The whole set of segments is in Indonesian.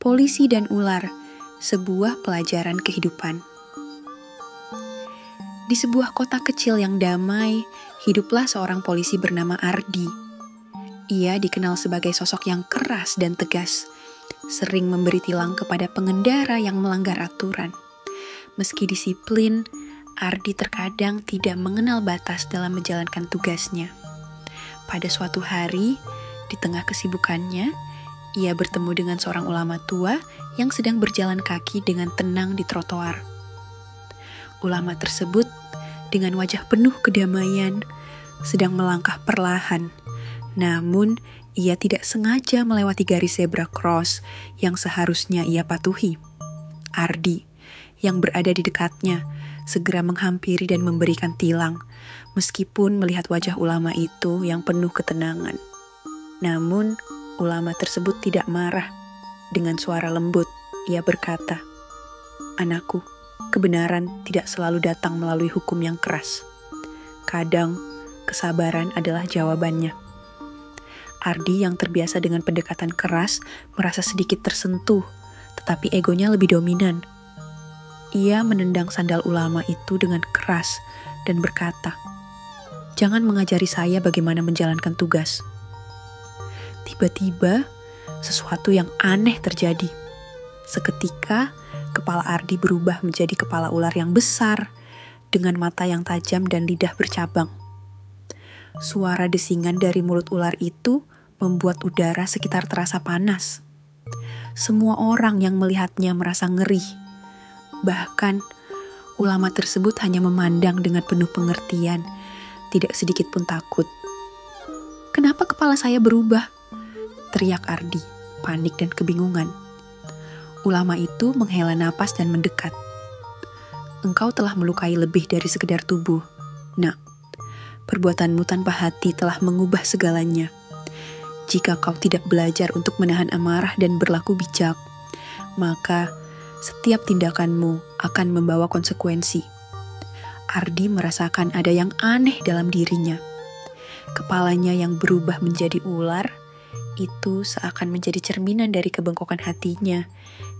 Polisi dan Ular, sebuah pelajaran kehidupan. Di sebuah kota kecil yang damai, hiduplah seorang polisi bernama Ardi. Ia dikenal sebagai sosok yang keras dan tegas, sering memberi tilang kepada pengendara yang melanggar aturan. Meski disiplin, Ardi terkadang tidak mengenal batas dalam menjalankan tugasnya. Pada suatu hari, di tengah kesibukannya, ia bertemu dengan seorang ulama tua yang sedang berjalan kaki dengan tenang di trotoar. Ulama tersebut dengan wajah penuh kedamaian sedang melangkah perlahan. Namun, ia tidak sengaja melewati garis zebra cross yang seharusnya ia patuhi. Ardi, yang berada di dekatnya, segera menghampiri dan memberikan tilang, meskipun melihat wajah ulama itu yang penuh ketenangan. Namun, ulama tersebut tidak marah. Dengan suara lembut, ia berkata, "Anakku, kebenaran tidak selalu datang melalui hukum yang keras. Kadang, kesabaran adalah jawabannya." Ardi yang terbiasa dengan pendekatan keras merasa sedikit tersentuh, tetapi egonya lebih dominan. Ia menendang sandal ulama itu dengan keras dan berkata, "Jangan mengajari saya bagaimana menjalankan tugas." Tiba-tiba, sesuatu yang aneh terjadi. Seketika, kepala Ardi berubah menjadi kepala ular yang besar, dengan mata yang tajam dan lidah bercabang. Suara desingan dari mulut ular itu membuat udara sekitar terasa panas. Semua orang yang melihatnya merasa ngeri. Bahkan, ulama tersebut hanya memandang dengan penuh pengertian, tidak sedikit pun takut. "Kenapa kepala saya berubah?" teriak Ardi, panik dan kebingungan. Ulama itu menghela napas dan mendekat. "Engkau telah melukai lebih dari sekedar tubuh. Nak, perbuatanmu tanpa hati telah mengubah segalanya. Jika kau tidak belajar untuk menahan amarah dan berlaku bijak, maka setiap tindakanmu akan membawa konsekuensi." Ardi merasakan ada yang aneh dalam dirinya. Kepalanya yang berubah menjadi ular, itu seakan menjadi cerminan dari kebengkokan hatinya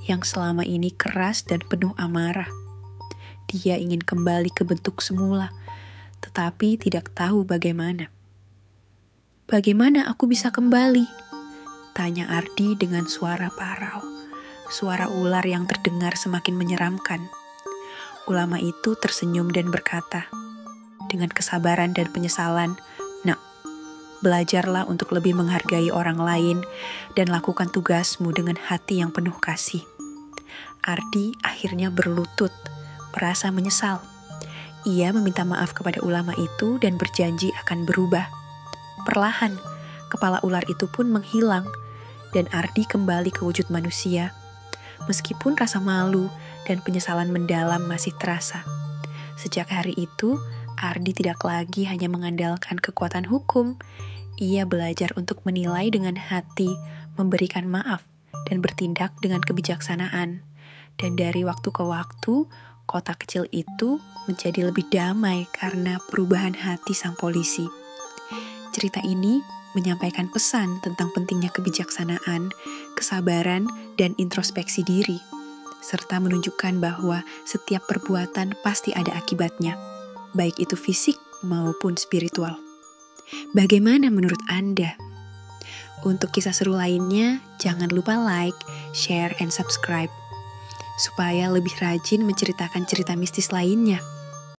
yang selama ini keras dan penuh amarah. Dia ingin kembali ke bentuk semula, tetapi tidak tahu bagaimana. "Bagaimana aku bisa kembali?" tanya Ardi dengan suara parau. Suara ular yang terdengar semakin menyeramkan. Ulama itu tersenyum dan berkata, dengan kesabaran dan penyesalan, "Nak, belajarlah untuk lebih menghargai orang lain dan lakukan tugasmu dengan hati yang penuh kasih." Ardi akhirnya berlutut, merasa menyesal. Ia meminta maaf kepada ulama itu dan berjanji akan berubah. Perlahan, kepala ular itu pun menghilang dan Ardi kembali ke wujud manusia. Meskipun rasa malu dan penyesalan mendalam masih terasa. Sejak hari itu, Ardi tidak lagi hanya mengandalkan kekuatan hukum. Ia belajar untuk menilai dengan hati, memberikan maaf, dan bertindak dengan kebijaksanaan. Dan dari waktu ke waktu, kota kecil itu menjadi lebih damai karena perubahan hati sang polisi. Cerita ini menyampaikan pesan tentang pentingnya kebijaksanaan, kesabaran, dan introspeksi diri, serta menunjukkan bahwa setiap perbuatan pasti ada akibatnya, baik itu fisik maupun spiritual. Bagaimana menurut Anda? Untuk kisah seru lainnya, jangan lupa like, share, and subscribe, supaya lebih rajin menceritakan cerita mistis lainnya.